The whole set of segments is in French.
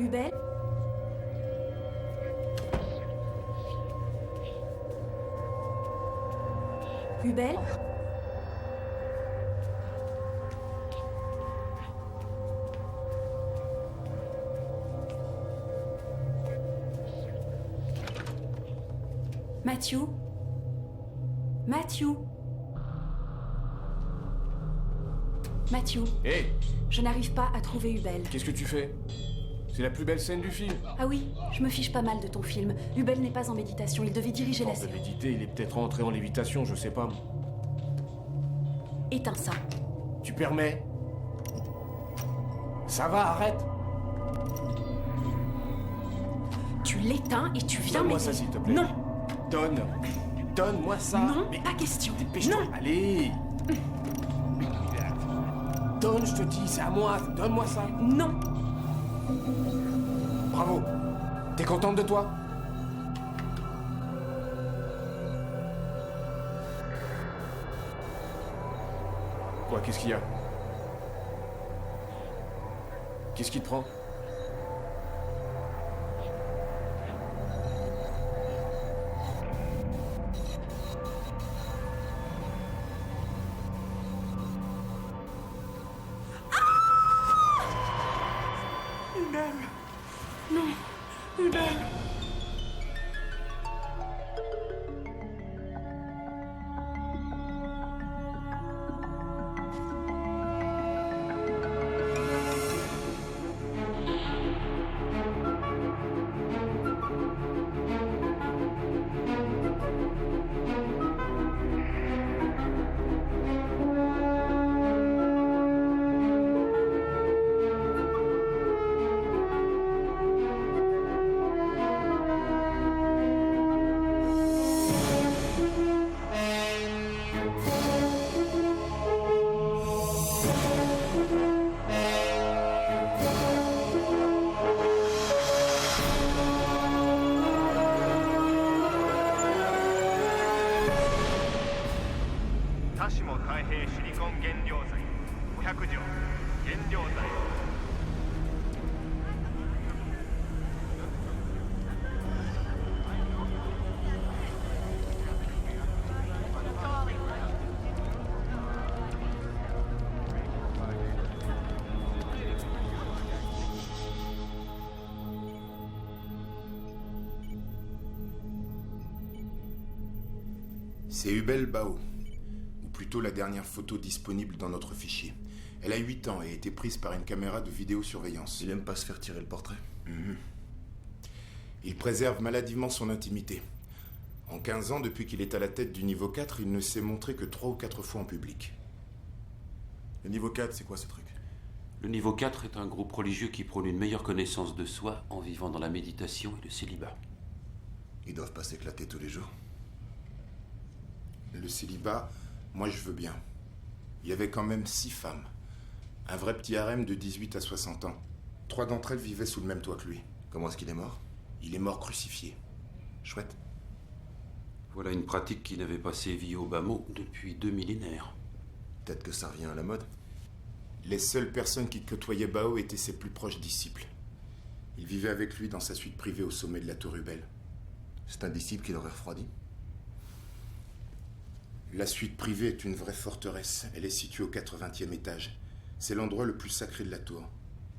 Hubel? Hubel? Matthew? Matthew? Matthew, Hé, je n'arrive pas à trouver Hubel. qu'est-ce que tu fais? C'est la plus belle scène du film. Ah oui, je me fiche pas mal de ton film. Hubel n'est pas en méditation, il devait diriger la Force de séance. méditer, il est peut-être rentré en lévitation, je sais pas. Éteins ça. Tu permets? Ça va, arrête! Tu l'éteins et tu viens Donne-moi m'aider. ça, s'il te plaît. Non, Donne-moi ça! non, Mais pas question. dépêche-toi. Non. Allez! Donne, je te dis, c'est à moi, donne-moi ça! Non. Bravo! T'es contente de toi? Quoi, qu'est-ce qu'il y a? Qu'est-ce qui te prend? Hubel. Non, Hubel. C'est Hubel Bao, ou plutôt la dernière photo disponible dans notre fichier. Elle a 8 ans et a été prise par une caméra de vidéosurveillance. Il aime pas se faire tirer le portrait. Il préserve maladivement son intimité. En 15 ans, depuis qu'il est à la tête du niveau 4, il ne s'est montré que 3 ou 4 fois en public. Le niveau 4, c'est quoi ce truc? Le niveau 4 est un groupe religieux qui prône une meilleure connaissance de soi en vivant dans la méditation et le célibat. Ils doivent pas s'éclater tous les jours. Le célibat, moi je veux bien. Il y avait quand même 6 femmes. Un vrai petit harem de 18 à 60 ans. 3 d'entre elles vivaient sous le même toit que lui. Comment est-ce qu'il est mort? Il est mort crucifié. Chouette. Voilà une pratique qui n'avait pas sévi au bas mot depuis 2 millénaires. Peut-être que ça revient à la mode. Les seules personnes qui côtoyaient Bao étaient ses plus proches disciples. Il vivait avec lui dans sa suite privée au sommet de la tour Hubel. C'est un disciple qui l'aurait refroidi. La suite privée est une vraie forteresse. Elle est située au 80e étage. C'est l'endroit le plus sacré de la tour.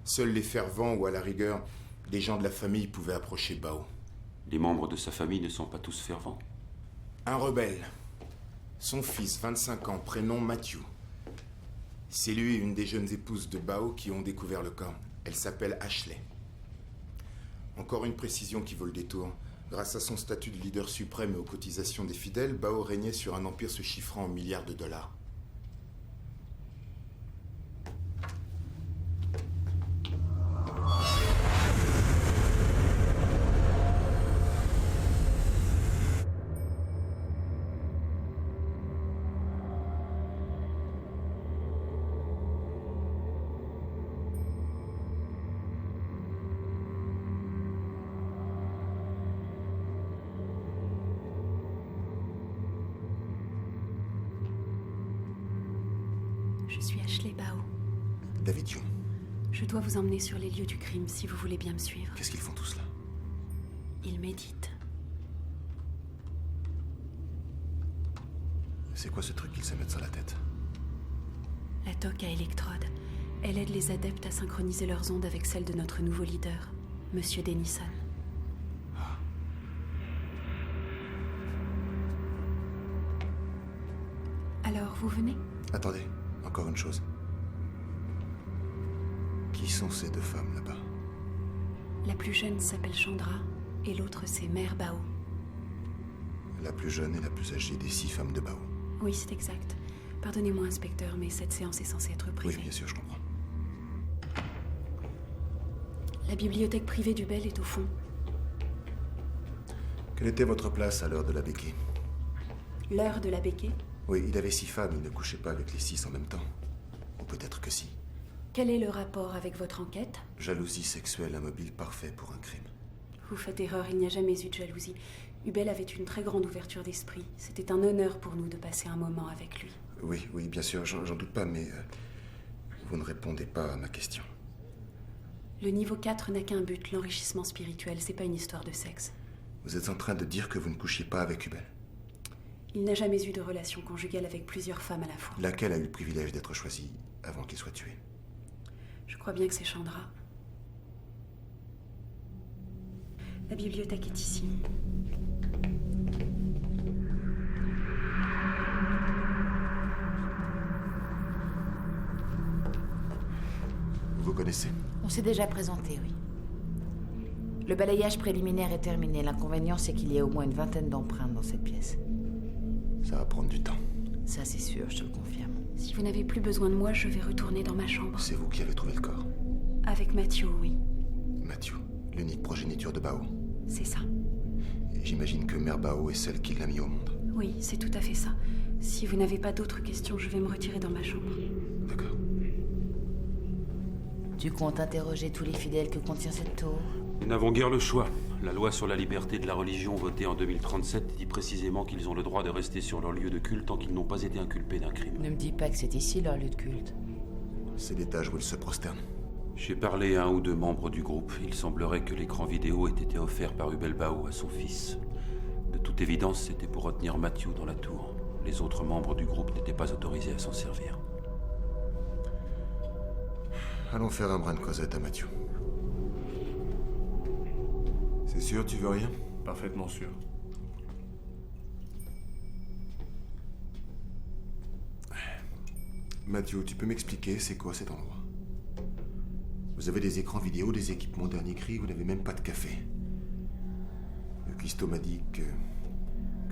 Seuls les fervents ou à la rigueur, des gens de la famille pouvaient approcher Bao. Les membres de sa famille ne sont pas tous fervents. Un rebelle. Son fils, 25 ans, prénom Matthew. C'est lui et une des jeunes épouses de Bao qui ont découvert le corps. Elle s'appelle Ashley. Encore une précision qui vaut le détour. Grâce à son statut de leader suprême et aux cotisations des fidèles, Bao régnait sur un empire se chiffrant en milliards de dollars. Je suis Ashley Bao. David Young. Je dois vous emmener sur les lieux du crime si vous voulez bien me suivre. Qu'est-ce qu'ils font tous là? Ils méditent. C'est quoi ce truc qu'ils se mettent sur la tête? La toque à électrode. Elle aide les adeptes à synchroniser leurs ondes avec celles de notre nouveau leader, Monsieur Denison. Alors, vous venez? Attendez, encore une chose. Qui sont ces deux femmes là-bas? La plus jeune s'appelle Chandra, et l'autre c'est Mère Bao. La plus jeune et la plus âgée des 6 femmes de Bao. Oui, c'est exact. Pardonnez-moi, inspecteur, mais cette séance est censée être Oui, privée. bien sûr, je comprends. La bibliothèque privée du Bel est au fond. Quelle était votre place à l'heure de la béquille? L'heure de la béquée? Oui, il avait 6 femmes, il ne couchait pas avec les 6 en même temps. Ou peut-être que si. Quel est le rapport avec votre enquête? Jalousie sexuelle, un mobile parfait pour un crime. Vous faites erreur, il n'y a jamais eu de jalousie. Hubel avait une très grande ouverture d'esprit. C'était un honneur pour nous de passer un moment avec lui. Oui, bien sûr, j'en doute pas, mais vous ne répondez pas à ma question. Le niveau 4 n'a qu'un but, l'enrichissement spirituel. C'est pas une histoire de sexe. Vous êtes en train de dire que vous ne couchiez pas avec Hubel? Il n'a jamais eu de relation conjugale avec plusieurs femmes à la fois. Laquelle a eu le privilège d'être choisie avant qu'il soit tué? Je crois bien que c'est Chandra. La bibliothèque est ici. Vous vous connaissez? On s'est déjà présenté, oui. Le balayage préliminaire est terminé. L'inconvénient, c'est qu'il y a au moins une vingtaine d'empreintes dans cette pièce. Ça va prendre du temps. Ça, c'est sûr, je te le confirme. Si vous n'avez plus besoin de moi, je vais retourner dans ma chambre. C'est vous qui avez trouvé le corps? Avec Mathieu, oui. Mathieu, l'unique progéniture de Bao. C'est ça. Et j'imagine que Mère Bao est celle qui l'a mis au monde. Oui, c'est tout à fait ça. Si vous n'avez pas d'autres questions, je vais me retirer dans ma chambre. D'accord. Tu comptes interroger tous les fidèles que contient cette tour? Nous n'avons guère le choix. La loi sur la liberté de la religion votée en 2037 dit précisément qu'ils ont le droit de rester sur leur lieu de culte tant qu'ils n'ont pas été inculpés d'un crime. Ne me dis pas que c'est ici leur lieu de culte. C'est l'étage où ils se prosternent. J'ai parlé à un ou deux membres du groupe. Il semblerait que l'écran vidéo ait été offert par Hubel Bao à son fils. De toute évidence, c'était pour retenir Mathieu dans la tour. Les autres membres du groupe n'étaient pas autorisés à s'en servir. Allons faire un brin de causette à Mathieu. C'est sûr, tu veux rien? Parfaitement sûr. Mathieu, tu peux m'expliquer c'est quoi cet endroit? Vous avez des écrans vidéo, des équipements dernier cri, vous n'avez même pas de café. Le cuistot m'a dit que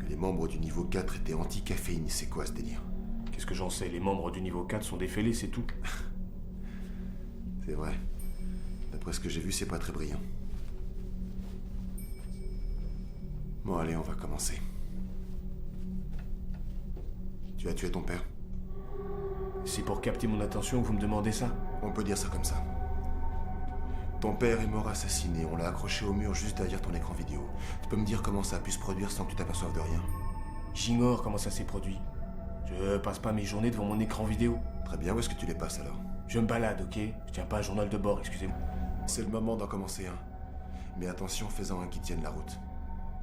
les membres du niveau 4 étaient anti-caféine. C'est quoi ce délire? Qu'est-ce que j'en sais? Les membres du niveau 4 sont défêlés, c'est tout. C'est vrai. D'après ce que j'ai vu, c'est pas très brillant. Bon, allez, on va commencer. Tu as tué ton père? C'est pour capter mon attention que vous me demandez ça? On peut dire ça comme ça. Ton père est mort assassiné. On l'a accroché au mur juste derrière ton écran vidéo. Tu peux me dire comment ça a pu se produire sans que tu t'aperçoives de rien? J'ignore comment ça s'est produit. Je passe pas mes journées devant mon écran vidéo. Très bien, où est-ce que tu les passes alors? Je me balade, ok? Je tiens pas un journal de bord, excusez-moi. C'est le moment d'en commencer un. Mais attention, fais-en un qui tienne la route.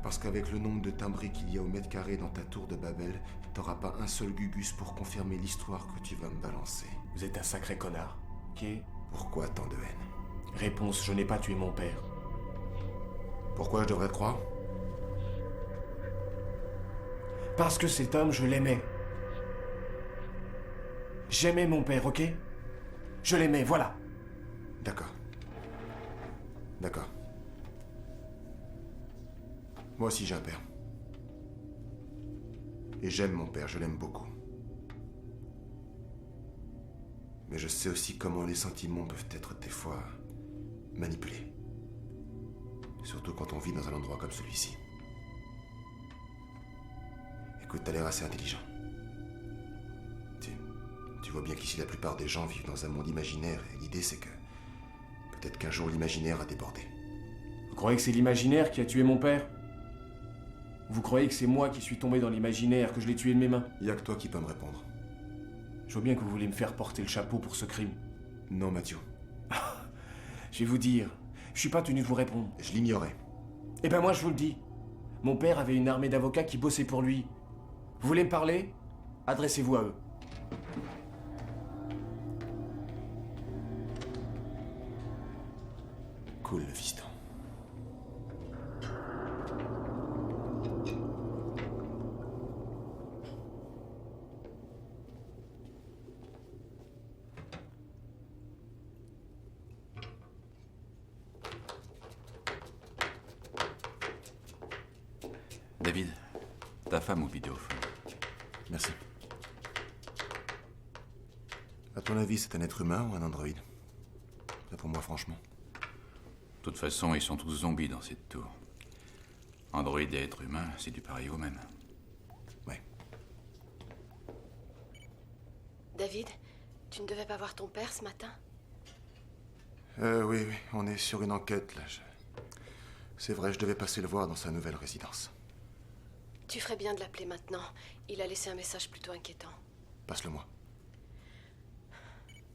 Parce qu'avec le nombre de timbrés qu'il y a au mètre carré dans ta tour de Babel, t'auras pas un seul gugus pour confirmer l'histoire que tu vas me balancer. Vous êtes un sacré connard, ok? Pourquoi tant de haine? Réponse, je n'ai pas tué mon père. Pourquoi je devrais te croire? Parce que cet homme, je l'aimais. J'aimais mon père, ok? Je l'aimais, voilà. D'accord. D'accord. Moi aussi j'ai un père. Et j'aime mon père, je l'aime beaucoup. Mais je sais aussi comment les sentiments peuvent être des fois manipulés. Surtout quand on vit dans un endroit comme celui-ci. Écoute, t'as l'air assez intelligent. Tu vois bien qu'ici la plupart des gens vivent dans un monde imaginaire et l'idée c'est que peut-être qu'un jour l'imaginaire a débordé. Vous croyez que c'est l'imaginaire qui a tué mon père? Vous croyez que c'est moi qui suis tombé dans l'imaginaire, que je l'ai tué de mes mains? Il y a que toi qui peux me répondre. Je vois bien que vous voulez me faire porter le chapeau pour ce crime. Non, Mathieu. Je vais vous dire, je suis pas tenu de vous répondre. Je l'ignorais. Eh ben moi, je vous le dis. Mon père avait une armée d'avocats qui bossaient pour lui. Vous voulez me parler? Adressez-vous à eux. Cool, le fiston. David, ta femme au vidéophone. Merci. À ton avis, c'est un être humain ou un androïde? Pour moi, franchement. De toute façon, ils sont tous zombies dans cette tour. Android et être humain, c'est du pareil au même. Ouais. David, tu ne devais pas voir ton père ce matin? Oui, on est sur une enquête, là. C'est vrai, je devais passer le voir dans sa nouvelle résidence. Tu ferais bien de l'appeler maintenant. Il a laissé un message plutôt inquiétant. Passe-le-moi.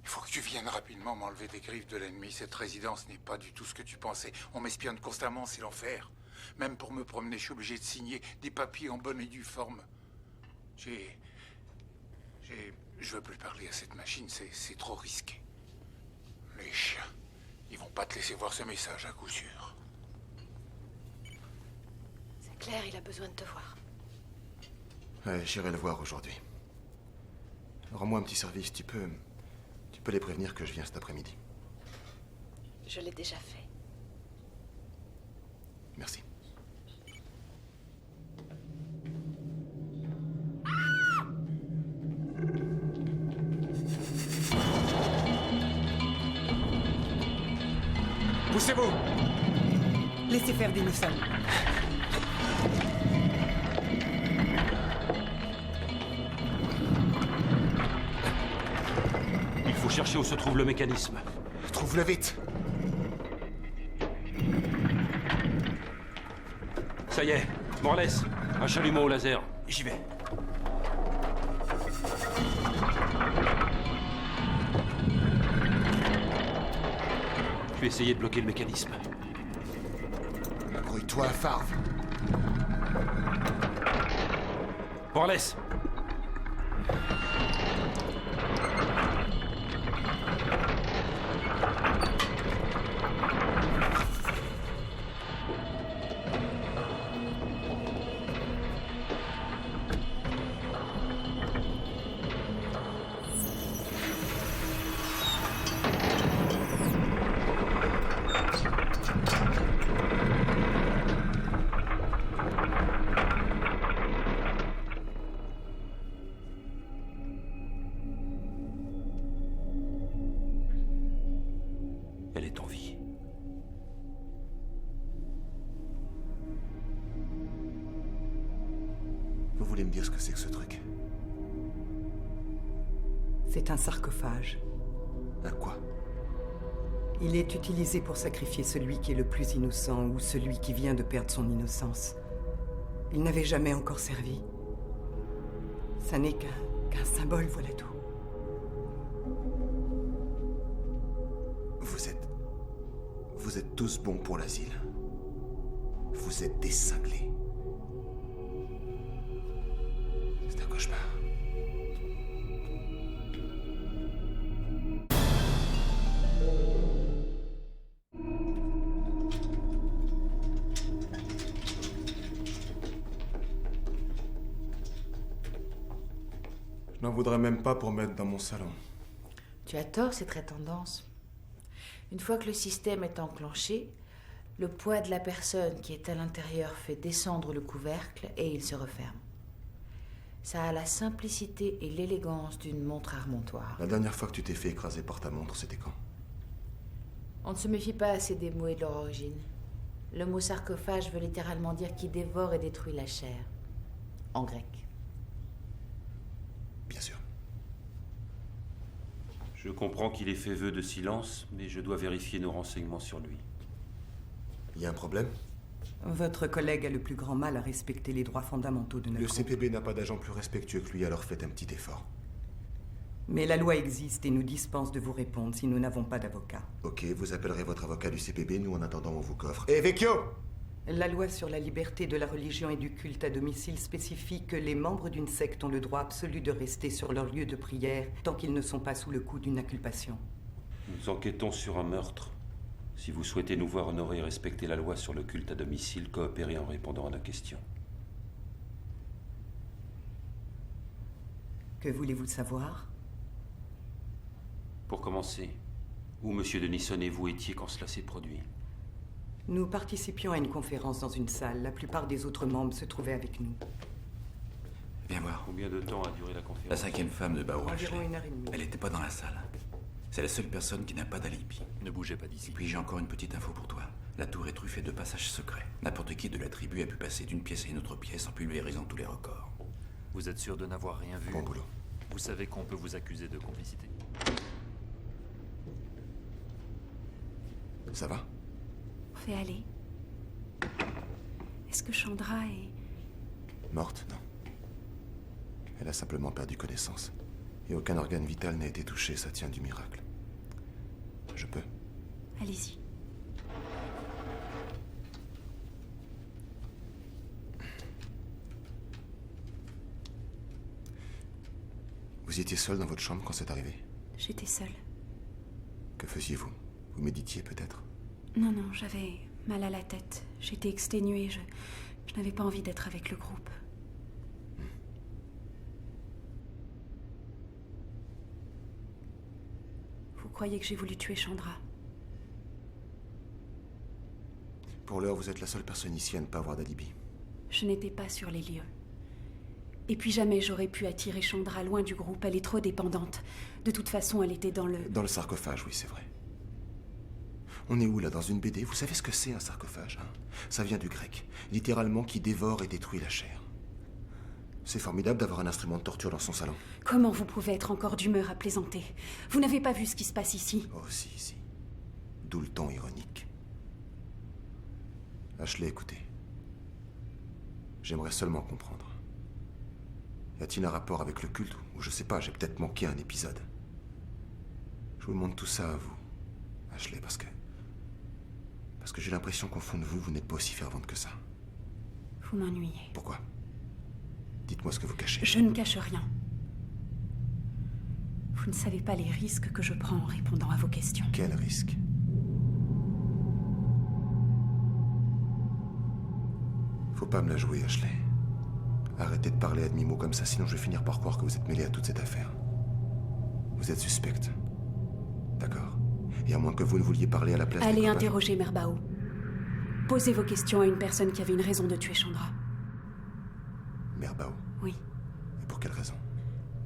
Il faut que tu viennes rapidement m'enlever des griffes de l'ennemi. Cette résidence n'est pas du tout ce que tu pensais. On m'espionne constamment, c'est l'enfer. Même pour me promener, je suis obligé de signer des papiers en bonne et due forme. Je veux plus parler à cette machine, c'est trop risqué. Les chiens, ils vont pas te laisser voir ce message à coup sûr. C'est clair, il a besoin de te voir. Ouais, j'irai le voir aujourd'hui. Rends-moi un petit service, tu peux les prévenir que je viens cet après-midi. Je l'ai déjà fait. Merci. Poussez-vous! Laissez faire des missiles. Il faut chercher où se trouve le mécanisme. Trouve-le vite! Ça y est, Morales, un chalumeau au laser. J'y vais. Je vais essayer de bloquer le mécanisme. Grouille-toi, Farve. Morales! Elle est en vie. Vous voulez me dire ce que c'est que ce truc? C'est un sarcophage. Un quoi? Il est utilisé pour sacrifier celui qui est le plus innocent ou celui qui vient de perdre son innocence. Il n'avait jamais encore servi. Ça n'est qu'un symbole, voilà tout. Vous êtes tous bons pour l'asile. Vous êtes des cinglés. C'est un cauchemar. Je n'en voudrais même pas pour mettre dans mon salon. Tu as tort, c'est très tendance. Une fois que le système est enclenché, le poids de la personne qui est à l'intérieur fait descendre le couvercle et il se referme. Ça a la simplicité et l'élégance d'une montre à remontoir. La dernière fois que tu t'es fait écraser par ta montre, c'était quand? On ne se méfie pas assez des mots et de leur origine. Le mot sarcophage veut littéralement dire qui dévore et détruit la chair. En grec. Bien sûr. Je comprends qu'il ait fait vœu de silence, mais je dois vérifier nos renseignements sur lui. Il y a un problème? Votre collègue a le plus grand mal à respecter les droits fondamentaux de notre Le groupe. CPB n'a pas d'agent plus respectueux que lui, alors faites un petit effort. Mais la loi existe et nous dispense de vous répondre si nous n'avons pas d'avocat. Ok, vous appellerez votre avocat du CPB, nous en attendant on vous coffre. Eh, Vecchio! La loi sur la liberté de la religion et du culte à domicile spécifie que les membres d'une secte ont le droit absolu de rester sur leur lieu de prière tant qu'ils ne sont pas sous le coup d'une inculpation. Nous enquêtons sur un meurtre. Si vous souhaitez nous voir honorer et respecter la loi sur le culte à domicile, coopérez en répondant à nos questions. Que voulez-vous savoir? Pour commencer, où M. Denison et vous étiez quand cela s'est produit? Nous participions à une conférence dans une salle. La plupart des autres membres se trouvaient avec nous. Viens voir. Combien de temps a duré la conférence? La cinquième femme de Bao Environ Ashley. 1h30. Elle n'était pas dans la salle. C'est la seule personne qui n'a pas d'alibi. Ne bougez pas d'ici. Et puis j'ai encore une petite info pour toi. La tour est truffée de passages secrets. N'importe qui de la tribu a pu passer d'une pièce à une autre pièce en pulvérisant tous les records. Vous êtes sûr de n'avoir rien vu? Bon boulot. Vous savez qu'on peut vous accuser de complicité. Ça va? Fais aller. Est-ce que Chandra est... Morte, non. Elle a simplement perdu connaissance. Et aucun organe vital n'a été touché, ça tient du miracle. Je peux. Allez-y. Vous étiez seul dans votre chambre quand c'est arrivé? J'étais seule. Que faisiez-vous? Vous méditiez peut-être? Non, non, j'avais mal à la tête. J'étais exténuée. Je n'avais pas envie d'être avec le groupe. Vous croyez que j'ai voulu tuer Chandra? Pour l'heure, vous êtes la seule personne ici à ne pas avoir d'alibi. Je n'étais pas sur les lieux. Et puis jamais j'aurais pu attirer Chandra loin du groupe. Elle est trop dépendante. De toute façon, elle était dans le... Dans le sarcophage, oui, c'est vrai. On est où, là? Dans une BD? Vous savez ce que c'est, un sarcophage, hein? Ça vient du grec. Littéralement, qui dévore et détruit la chair. C'est formidable d'avoir un instrument de torture dans son salon. Comment vous pouvez être encore d'humeur à plaisanter? Vous n'avez pas vu ce qui se passe ici? Oh, si, si. D'où le ton ironique. Ashley, écoutez. J'aimerais seulement comprendre. Y a-t-il un rapport avec le culte? Ou je sais pas, j'ai peut-être manqué un épisode. Je vous demande tout ça à vous, Ashley, parce que j'ai l'impression qu'au fond de vous, vous n'êtes pas aussi fervente que ça. Vous m'ennuyez. Pourquoi? Dites-moi ce que vous cachez. Je ne cache rien. Vous ne savez pas les risques que je prends en répondant à vos questions. Quel risque? Faut pas me la jouer, Ashley. Arrêtez de parler à demi-mot comme ça, sinon je vais finir par croire que vous êtes mêlé à toute cette affaire. Vous êtes suspecte. D'accord. Et à moins que vous ne vouliez parler à la place... Allez interroger Mère Bao. Posez vos questions à une personne qui avait une raison de tuer Chandra. Mère Bao? Oui. Et pour quelle raison?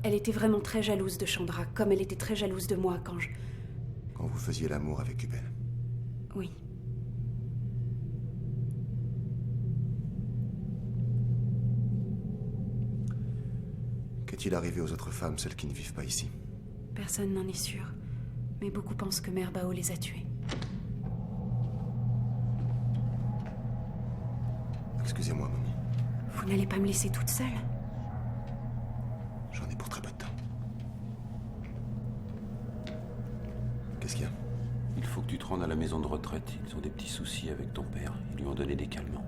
Elle était vraiment très jalouse de Chandra, comme elle était très jalouse de moi quand Quand vous faisiez l'amour avec Ubel? Oui. Qu'est-il arrivé aux autres femmes, celles qui ne vivent pas ici? Personne n'en est sûr. Mais beaucoup pensent que Mère Bao les a tuées. Excusez-moi, maman. Vous n'allez pas me laisser toute seule? J'en ai pour très peu de temps. Qu'est-ce qu'il y a? Il faut que tu te rendes à la maison de retraite. Ils ont des petits soucis avec ton père. Ils lui ont donné des calmants.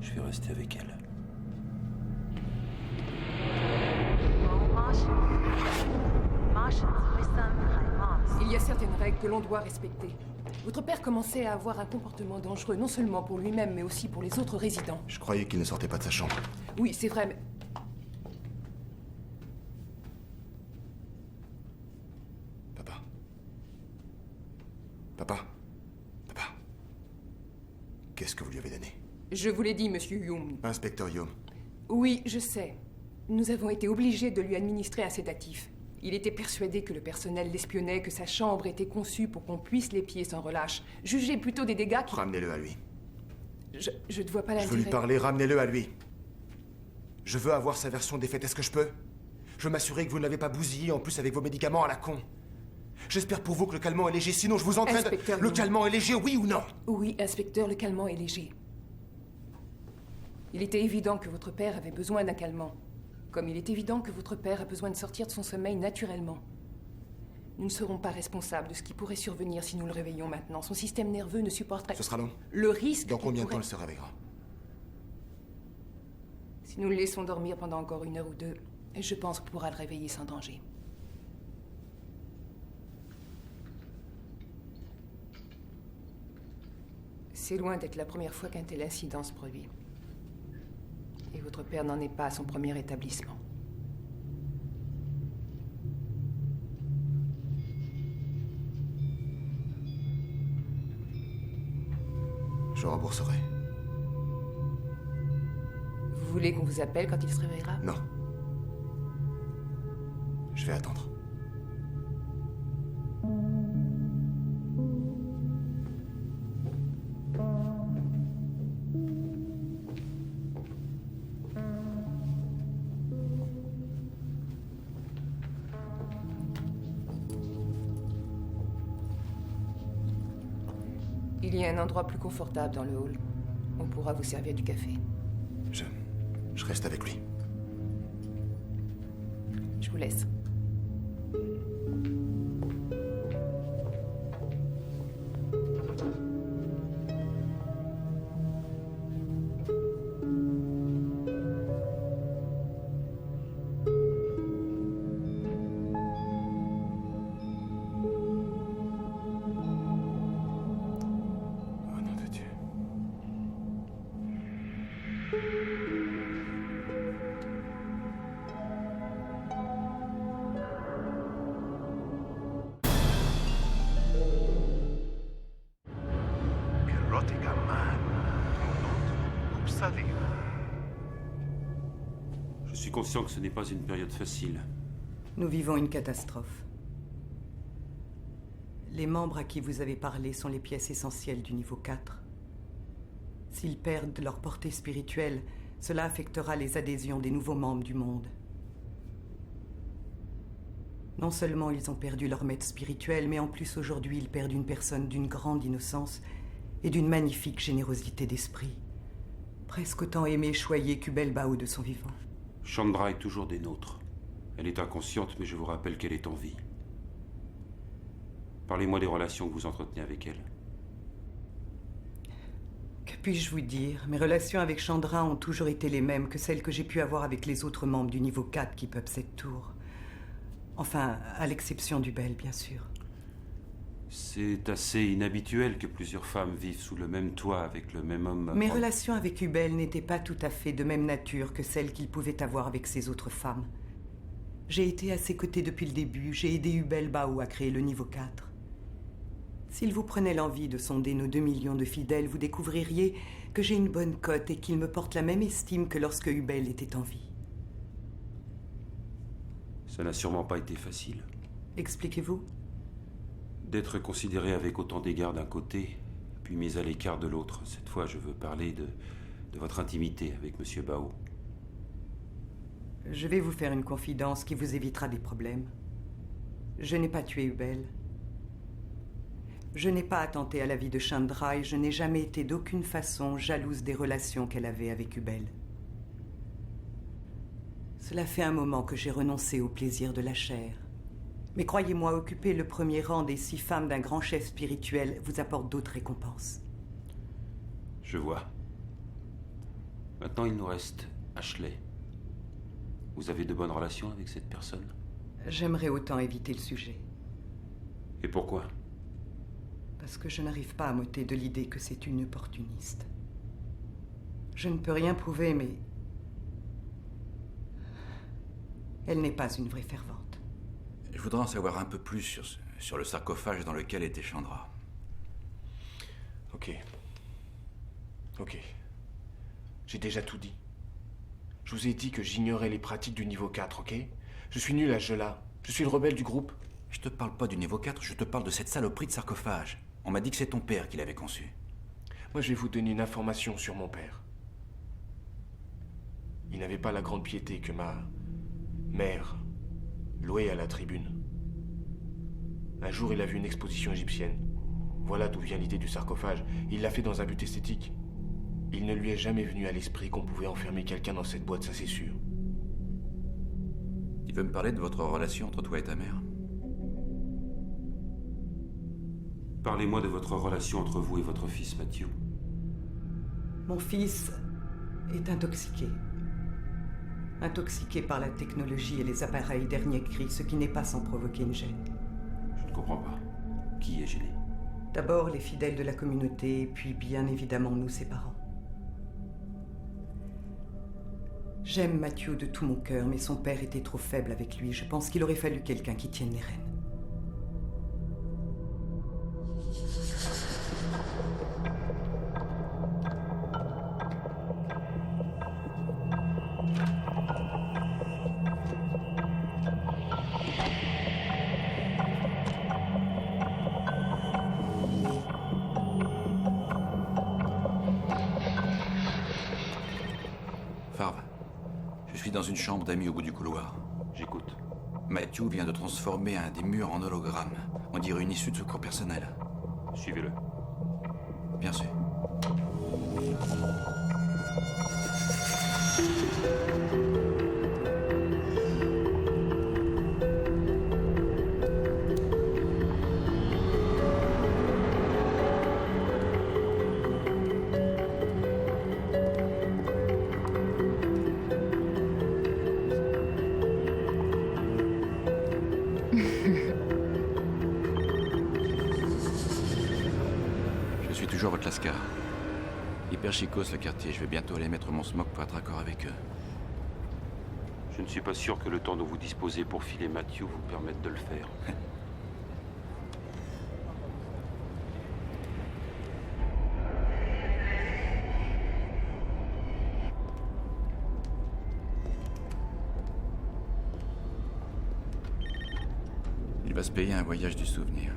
Je vais rester avec elle. Il y a certaines règles que l'on doit respecter. Votre père commençait à avoir un comportement dangereux, non seulement pour lui-même, mais aussi pour les autres résidents. Je croyais qu'il ne sortait pas de sa chambre. Oui, c'est vrai, mais... Papa. Papa. Papa. Qu'est-ce que vous lui avez donné? Je vous l'ai dit, monsieur Hume. Inspecteur Hume. Oui, je sais. Nous avons été obligés de lui administrer un sédatif. Il était persuadé que le personnel l'espionnait, que sa chambre était conçue pour qu'on puisse l'épier sans relâche. Jugez plutôt des dégâts qui... Ramenez-le à lui. Je ne vois pas l'intérêt. Je veux lui parler, ramenez-le à lui. Je veux avoir sa version des faits, est-ce que je peux? Je veux m'assurer que vous ne l'avez pas bousillé, en plus avec vos médicaments à la con. J'espère pour vous que le calmant est léger, sinon je vous entraîne... Inspecteur Le Hume. calmant est léger, oui ou non? Oui, inspecteur, le calmant est léger. Il était évident que votre père avait besoin d'un calmant. Comme il est évident que votre père a besoin de sortir de son sommeil naturellement. Nous ne serons pas responsables de ce qui pourrait survenir si nous le réveillons maintenant. Son système nerveux ne supporterait... Ce sera long. Le risque... Dans combien de pourrait... temps elle se réveillera? Si nous le laissons dormir pendant encore 1 heure ou 2, je pense qu'on pourra le réveiller sans danger. C'est loin d'être la première fois qu'un tel incident se produit. Et votre père n'en est pas à son premier établissement. Je rembourserai. Vous voulez qu'on vous appelle quand il se réveillera? Non. Je vais attendre. Il y a un endroit plus confortable dans le hall. On pourra vous servir du café. Je reste avec lui. Je vous laisse. Oh nom de Dieu. Je suis conscient que ce n'est pas une période facile. Nous vivons une catastrophe. Les membres à qui vous avez parlé sont les pièces essentielles du niveau 4. S'ils perdent leur portée spirituelle, cela affectera les adhésions des nouveaux membres du monde. Non seulement ils ont perdu leur maître spirituel, mais en plus aujourd'hui ils perdent une personne d'une grande innocence et d'une magnifique générosité d'esprit. Presque autant aimé, choyé qu'Ubel Bao de son vivant. Chandra est toujours des nôtres. Elle est inconsciente, mais je vous rappelle qu'elle est en vie. Parlez-moi des relations que vous entretenez avec elle. Que puis-je vous dire? Mes relations avec Chandra ont toujours été les mêmes que celles que j'ai pu avoir avec les autres membres du niveau 4 qui peuplent cette tour. Enfin, à l'exception d'Ubel, bien sûr. C'est assez inhabituel que plusieurs femmes vivent sous le même toit avec le même homme. Mes relations avec Ubel n'étaient pas tout à fait de même nature que celles qu'il pouvait avoir avec ses autres femmes. J'ai été à ses côtés depuis le début, j'ai aidé Ubel Bao à créer le niveau 4. S'il vous prenait l'envie de sonder nos 2 millions de fidèles, vous découvririez que j'ai une bonne cote et qu'il me porte la même estime que lorsque Ubel était en vie. Ça n'a sûrement pas été facile. Expliquez-vous? D'être considéré avec autant d'égards d'un côté, puis mis à l'écart de l'autre. Cette fois, je veux parler de votre intimité avec Monsieur Bao. Je vais vous faire une confidence qui vous évitera des problèmes. Je n'ai pas tué Ubel. Je n'ai pas attenté à la vie de Chandra et je n'ai jamais été d'aucune façon jalouse des relations qu'elle avait avec Ubel. Cela fait un moment que j'ai renoncé au plaisir de la chair. Mais croyez-moi, occuper le premier rang des 6 femmes d'un grand chef spirituel vous apporte d'autres récompenses. Je vois. Maintenant, il nous reste Ashley. Vous avez de bonnes relations avec cette personne? J'aimerais autant éviter le sujet. Et pourquoi? Parce que je n'arrive pas à m'ôter de l'idée que c'est une opportuniste. Je ne peux rien prouver, mais... elle n'est pas une vraie fervente. Je voudrais en savoir un peu plus sur le sarcophage dans lequel était Chandra. Ok. J'ai déjà tout dit. Je vous ai dit que j'ignorais les pratiques du niveau 4, ok? Je suis nul à ce jeu-là. Je suis le rebelle du groupe. Je te parle pas du niveau 4, je te parle de cette saloperie de sarcophage. On m'a dit que c'est ton père qui l'avait conçu. Moi, je vais vous donner une information sur mon père. Il n'avait pas la grande piété que ma mère louait à la tribune. Un jour, il a vu une exposition égyptienne. Voilà d'où vient l'idée du sarcophage. Il l'a fait dans un but esthétique. Il ne lui est jamais venu à l'esprit qu'on pouvait enfermer quelqu'un dans cette boîte, ça c'est sûr. Tu veux me parler de votre relation entre toi et ta mère? Parlez-moi de votre relation entre vous et votre fils, Matthew. Mon fils est intoxiqué. Intoxiqué par la technologie et les appareils dernier cri, ce qui n'est pas sans provoquer une gêne. Je ne comprends pas. Qui est gêné? D'abord les fidèles de la communauté, puis bien évidemment nous, ses parents. J'aime Matthew de tout mon cœur, mais son père était trop faible avec lui. Je pense qu'il aurait fallu quelqu'un qui tienne les rênes. Farve, je suis dans une chambre d'amis au bout du couloir. J'écoute. Matthew vient de transformer un des murs en hologramme. On dirait une issue de secours personnel. Suivez-le. Bien sûr. Je suis toujours votre lascar. Hyper chicos le quartier. Je vais bientôt aller mettre mon smoke pour être raccord avec eux. Je ne suis pas sûr que le temps dont vous disposez pour filer Matthew vous permette de le faire. Il va se payer un voyage du souvenir.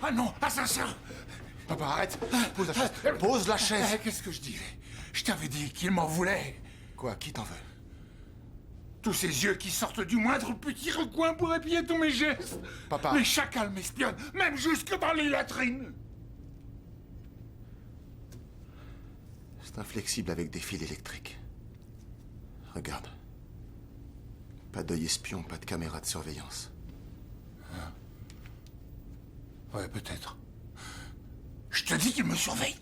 Ah non, assassin! Papa, arrête. Pose la chaise. Pose la chaise. Qu'est-ce que je dis? Je t'avais dit qu'il m'en voulait. Quoi? Qui t'en veut? Tous ces yeux qui sortent du moindre petit recoin pour épier tous mes gestes. Papa. Les chacals m'espionnent, même jusque dans les latrines. C'est inflexible avec des fils électriques. Regarde. Pas d'œil espion, pas de caméra de surveillance. Ouais, peut-être. Je te dis qu'il me surveille.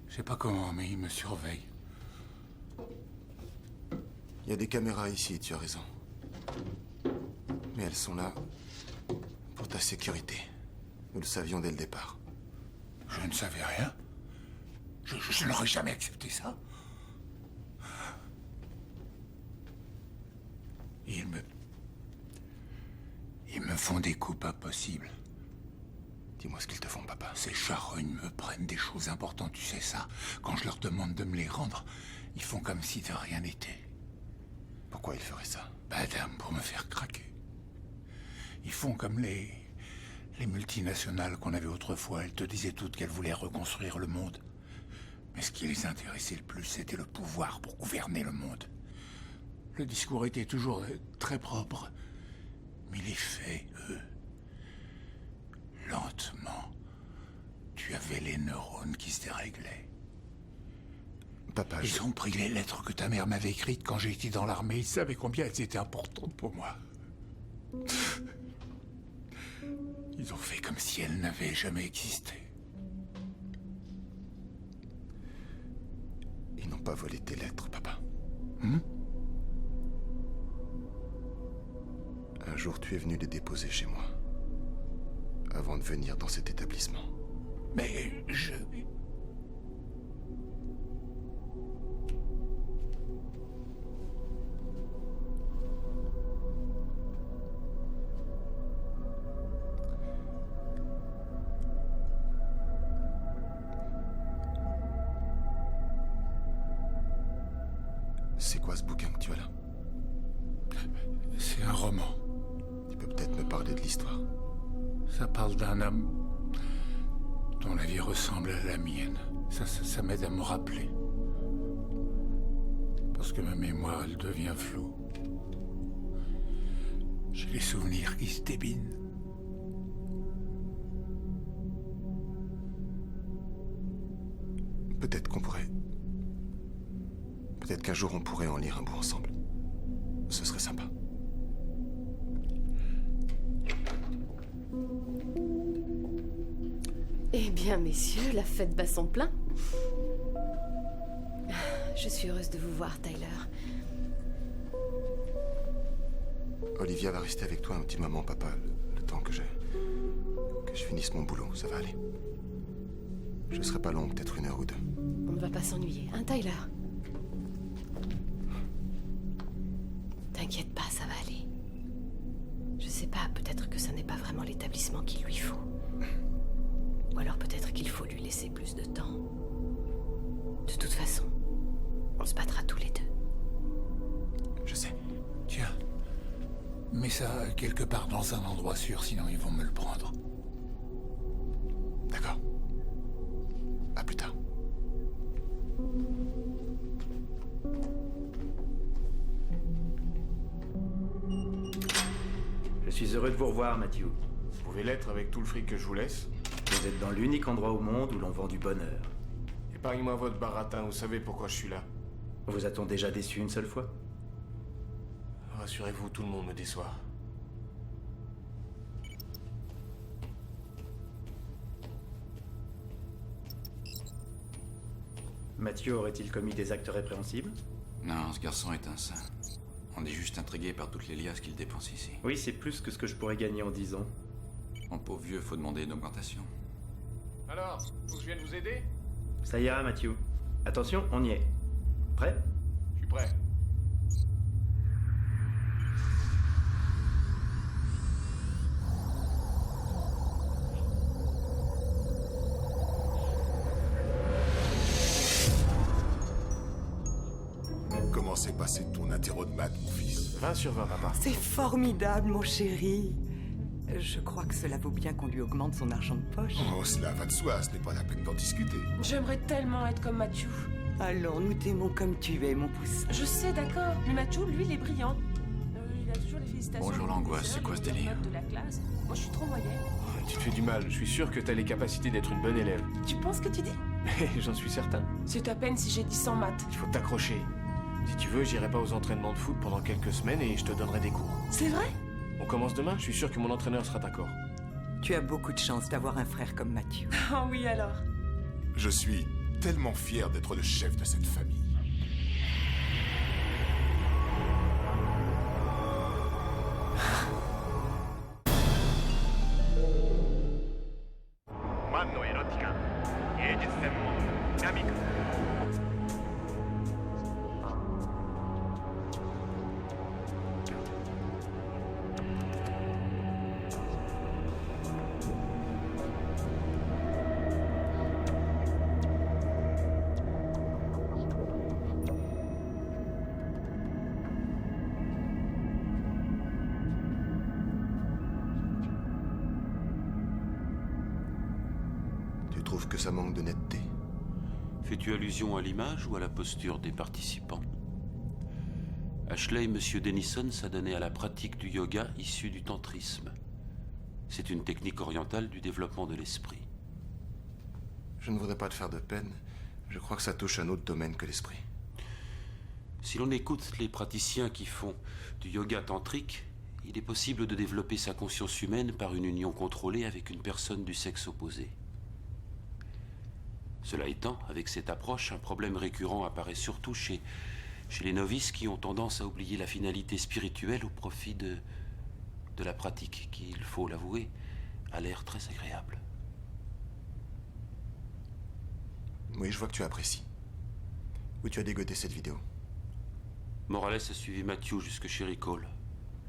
Je sais pas comment, mais il me surveille. Il y a des caméras ici, tu as raison. Mais elles sont là pour ta sécurité. Nous le savions dès le départ. Je ne savais rien. Je n'aurais jamais accepté ça. Ils me font des coups pas possibles. Dis-moi ce qu'ils te font, papa. Ces charognes me prennent des choses importantes, tu sais ça. Quand je leur demande de me les rendre, ils font comme si de rien n'était. Pourquoi ils feraient ça? Badam, pour me faire craquer. Ils font comme les multinationales qu'on avait autrefois. Elles te disaient toutes qu'elles voulaient reconstruire le monde. Mais ce qui les intéressait le plus, c'était le pouvoir pour gouverner le monde. Le discours était toujours très propre. Mais les faits, eux... Lentement, tu avais les neurones qui se déréglaient. Papa, Ils ont pris les lettres que ta mère m'avait écrites quand j'étais dans l'armée. Ils savaient combien elles étaient importantes pour moi. Ils ont fait comme si elles n'avaient jamais existé. Ils n'ont pas volé tes lettres, papa. Un jour, tu es venu les déposer chez moi. Avant de venir dans cet établissement. Mais je... C'est quoi ce bouquin que tu as là? C'est un roman. Tu peux peut-être me parler de l'histoire. Ça parle d'un homme dont la vie ressemble à la mienne. Ça m'aide à me rappeler. Parce que ma mémoire, elle devient floue. J'ai les souvenirs qui se débinent. Peut-être qu'on pourrait... Peut-être qu'un jour on pourrait en lire un bout ensemble. Ce serait sympa. Eh bien, messieurs, la fête bat son plein. Je suis heureuse de vous voir, Tyler. Olivia va rester avec toi un petit moment, papa, le temps que je finisse mon boulot. Ça va aller. Je serai pas long, peut-être 1 heure ou 2. On ne va pas s'ennuyer, hein, Tyler? T'inquiète pas, ça va aller. Je sais pas, peut-être que ça n'est pas vraiment l'établissement qu'il lui faut. Ou alors peut-être qu'il faut lui laisser plus de temps. De toute façon, on se battra tous les deux. Je sais. Tiens, mets ça quelque part dans un endroit sûr, sinon ils vont me le prendre. D'accord. À plus tard. Je suis heureux de vous revoir, Matthew. Vous pouvez l'être avec tout le fric que je vous laisse. Vous êtes dans l'unique endroit au monde où l'on vend du bonheur. Épargnez-moi votre baratin, vous savez pourquoi je suis là. Vous a-t-on déjà déçu une seule fois? Rassurez-vous, tout le monde me déçoit. Matthew aurait-il commis des actes répréhensibles? Non, ce garçon est un saint. On est juste intrigué par toutes les liasses qu'il dépense ici. Oui, c'est plus que ce que je pourrais gagner en 10 ans. Mon pauvre vieux, faut demander une augmentation. Alors, faut que je vienne vous aider? Ça ira, Matthew. Attention, on y est. Prêt? Je suis prêt. Comment s'est passé ton interro de maths, mon fils? 20 sur 20, papa. C'est formidable, mon chéri. Je crois que cela vaut bien qu'on lui augmente son argent de poche. Oh, cela va de soi, ce n'est pas la peine d'en discuter. J'aimerais tellement être comme Matthew. Allons, nous t'aimons comme tu es, mon pouce. Je sais, d'accord. Mais Matthew, lui, il est brillant. Il a toujours les félicitations. Bonjour l'angoisse, c'est quoi ce délire? De la classe. Moi, je suis trop moyenne. Tu te fais du mal, je suis sûr que t'as les capacités d'être une bonne élève. Tu penses ce que tu dis? J'en suis certain. C'est à peine si j'ai 10 en maths. Il faut t'accrocher. Si tu veux, j'irai pas aux entraînements de foot pendant quelques semaines et je te donnerai des cours. C'est vrai? On commence demain, je suis sûr que mon entraîneur sera d'accord. Tu as beaucoup de chance d'avoir un frère comme Matthew. Ah oui, alors. Je suis tellement fier d'être le chef de cette famille. Tu trouves que ça manque de netteté? Fais-tu allusion à l'image ou à la posture des participants? Ashley et M. Denison s'adonnaient à la pratique du yoga issu du tantrisme. C'est une technique orientale du développement de l'esprit. Je ne voudrais pas te faire de peine. Je crois que ça touche un autre domaine que l'esprit. Si l'on écoute les praticiens qui font du yoga tantrique, il est possible de développer sa conscience humaine par une union contrôlée avec une personne du sexe opposé. Cela étant, avec cette approche, un problème récurrent apparaît surtout chez les novices qui ont tendance à oublier la finalité spirituelle au profit de la pratique qui, il faut l'avouer, a l'air très agréable. Oui, je vois que tu apprécies. Où tu as dégoté cette vidéo? Morales a suivi Matthew jusque chez Ricole.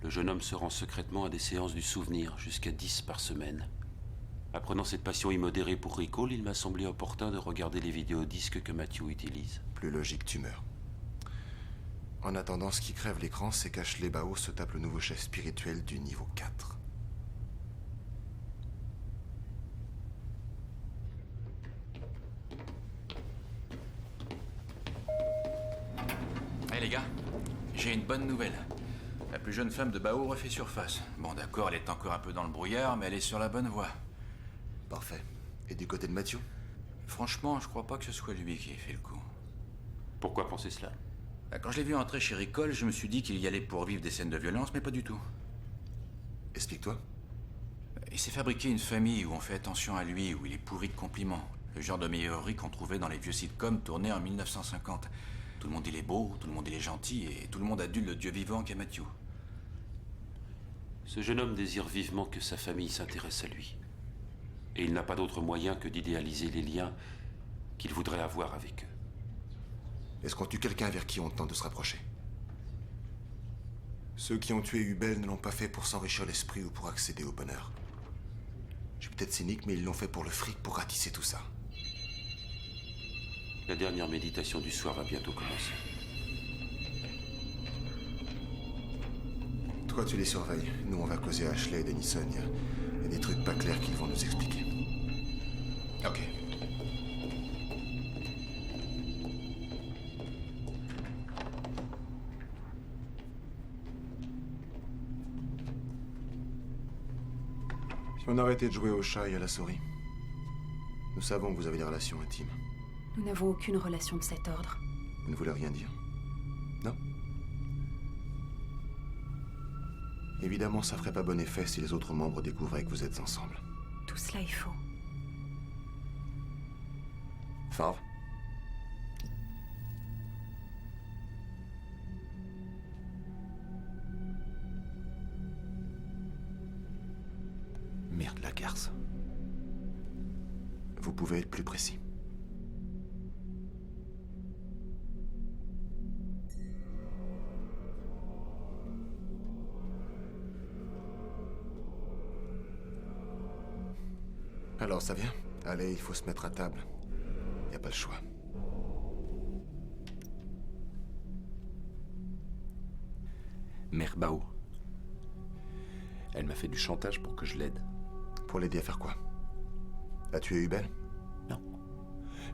Le jeune homme se rend secrètement à des séances du souvenir, jusqu'à 10 par semaine. Apprenant cette passion immodérée pour Ricole, il m'a semblé opportun de regarder les vidéodisques que Matthew utilise. Plus logique, tu meurs. En attendant, ce qui crève l'écran, c'est qu'Ashley Bao se tape le nouveau chef spirituel du niveau 4. Hey les gars, j'ai une bonne nouvelle. La plus jeune femme de Bao refait surface. Bon d'accord, elle est encore un peu dans le brouillard, mais elle est sur la bonne voie. Parfait. Et du côté de Matthew? Franchement, je crois pas que ce soit lui qui ait fait le coup. Pourquoi penser cela? Quand je l'ai vu entrer chez Ricole, je me suis dit qu'il y allait pour vivre des scènes de violence, mais pas du tout. Explique-toi. Il s'est fabriqué une famille où on fait attention à lui, où il est pourri de compliments. Le genre de meilleurrie qu'on trouvait dans les vieux sitcoms tournés en 1950. Tout le monde il est beau, tout le monde il est gentil, et tout le monde adule le dieu vivant qu'est Matthew. Ce jeune homme désire vivement que sa famille s'intéresse à lui. Et il n'a pas d'autre moyen que d'idéaliser les liens qu'il voudrait avoir avec eux. Est-ce qu'on tue quelqu'un vers qui on tente de se rapprocher? Ceux qui ont tué Hubel ne l'ont pas fait pour s'enrichir l'esprit ou pour accéder au bonheur. Je suis peut-être cynique, mais ils l'ont fait pour le fric, pour ratisser tout ça. La dernière méditation du soir va bientôt commencer. Toi, tu les surveilles. Nous, on va causer à Ashley et Denison. Il y a des trucs pas clairs qu'ils vont nous expliquer. Ok. Si on arrêtait de jouer au chat et à la souris, nous savons que vous avez des relations intimes. Nous n'avons aucune relation de cet ordre. Vous ne voulez rien dire? Non? Évidemment, ça ferait pas bon effet si les autres membres découvraient que vous êtes ensemble. Tout cela est faux. Farve? Merde, la garce. Vous pouvez être plus précis. Alors, ça vient? Allez, il faut se mettre à table. Y a pas le choix. Mère Bao. Elle m'a fait du chantage pour que je l'aide. Pour l'aider à faire quoi? À tuer Hubel? Non.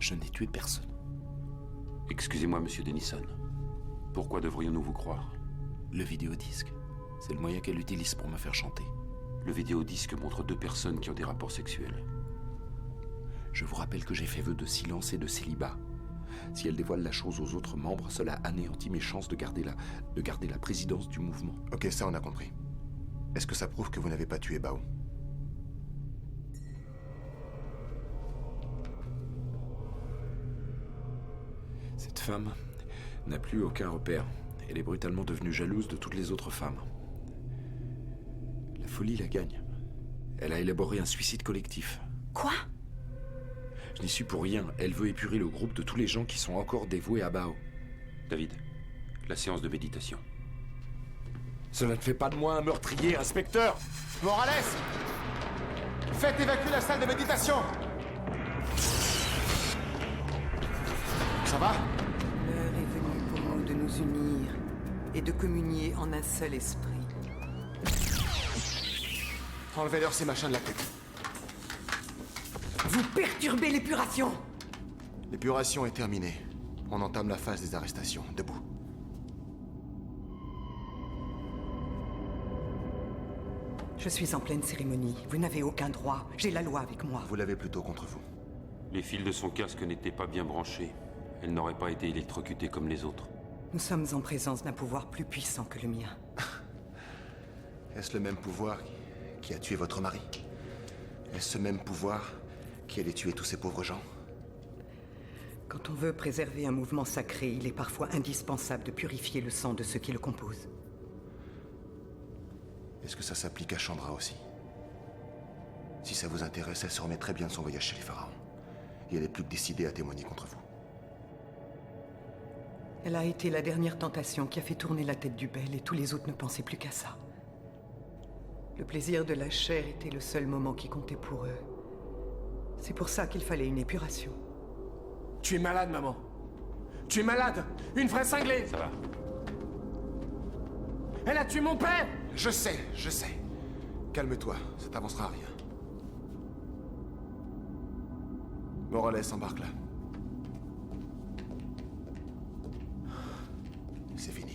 Je n'ai tué personne. Excusez-moi, monsieur Denison. Pourquoi devrions-nous vous croire? Le vidéodisque. C'est le moyen qu'elle utilise pour me faire chanter. Le vidéodisque montre 2 personnes qui ont des rapports sexuels. Je vous rappelle que j'ai fait vœu de silence et de célibat. Si elle dévoile la chose aux autres membres, cela anéantit mes chances de garder la présidence du mouvement. Ok, ça on a compris. Est-ce que ça prouve que vous n'avez pas tué Bao? Cette femme n'a plus aucun repère. Elle est brutalement devenue jalouse de toutes les autres femmes. La folie la gagne. Elle a élaboré un suicide collectif. Quoi? Je n'y suis pour rien. Elle veut épurer le groupe de tous les gens qui sont encore dévoués à Bao. David, la séance de méditation. Cela ne fait pas de moi un meurtrier, inspecteur! Morales! Faites évacuer la salle de méditation! Ça va? L'heure est venue pour nous de nous unir et de communier en un seul esprit. Enlevez-leur ces machins de la tête. Vous perturbez l'épuration! L'épuration est terminée. On entame la phase des arrestations. Debout. Je suis en pleine cérémonie. Vous n'avez aucun droit. J'ai la loi avec moi. Vous l'avez plutôt contre vous. Les fils de son casque n'étaient pas bien branchés. Elle n'aurait pas été électrocutée comme les autres. Nous sommes en présence d'un pouvoir plus puissant que le mien. Est-ce le même pouvoir qui a tué votre mari? Est-ce ce même pouvoir qui allait tuer tous ces pauvres gens? Quand on veut préserver un mouvement sacré, il est parfois indispensable de purifier le sang de ceux qui le composent. Est-ce que ça s'applique à Chandra aussi? Si ça vous intéresse, elle se remet très bien de son voyage chez les pharaons. Et elle est plus que décidée à témoigner contre vous. Elle a été la dernière tentation qui a fait tourner la tête d'Hubel et tous les autres ne pensaient plus qu'à ça. Le plaisir de la chair était le seul moment qui comptait pour eux. C'est pour ça qu'il fallait une épuration. Tu es malade, maman. Tu es malade. Une vraie cinglée. Ça va. Elle a tué mon père! Je sais. Calme-toi, ça t'avancera à rien. Morales, embarque là. C'est fini.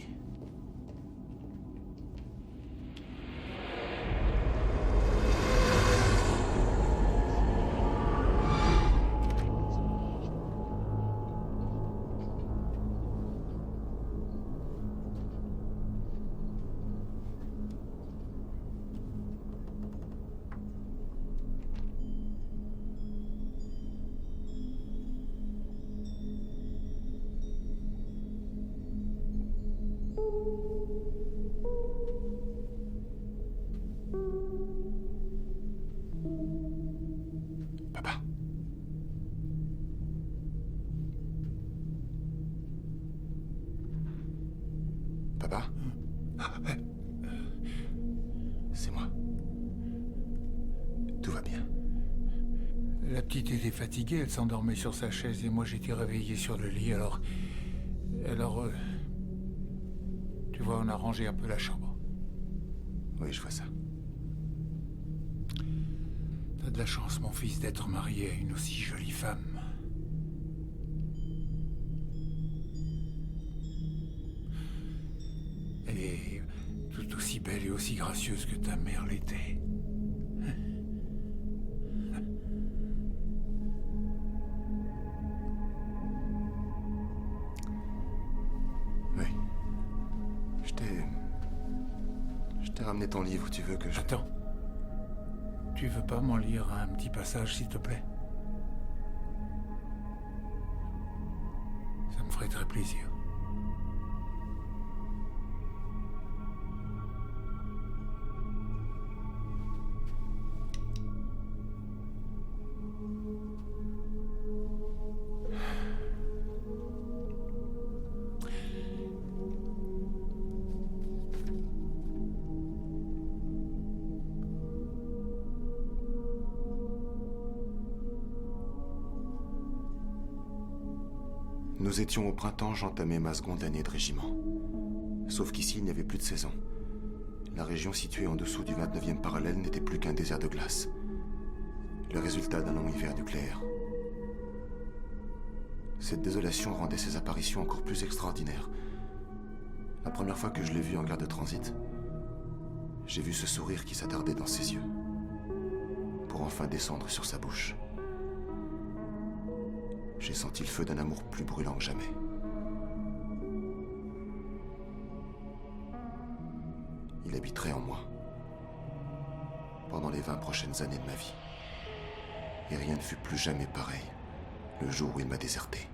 Papa. Papa? C'est moi. Tout va bien. La petite était fatiguée, elle s'endormait sur sa chaise et moi j'étais réveillé sur le lit, alors... Tu vois, on a rangé un peu la chambre. Oui, je vois ça. T'as de la chance, mon fils, d'être marié à une aussi jolie femme. Elle est tout aussi belle et aussi gracieuse que ta mère l'était. Oui. Je t'ai ramené ton livre, tu veux que je... Attends. Tu veux pas m'en lire un petit passage, s'il te plaît? Ça me ferait très plaisir. Nous étions au printemps, j'entamais ma seconde année de régiment. Sauf qu'ici, il n'y avait plus de saison. La région située en dessous du 29e parallèle n'était plus qu'un désert de glace. Le résultat d'un long hiver nucléaire. Cette désolation rendait ses apparitions encore plus extraordinaires. La première fois que je l'ai vu en gare de transit, j'ai vu ce sourire qui s'attardait dans ses yeux, pour enfin descendre sur sa bouche. J'ai senti le feu d'un amour plus brûlant que jamais. Il habiterait en moi, pendant les 20 prochaines années de ma vie. Et rien ne fut plus jamais pareil, le jour où il m'a déserté.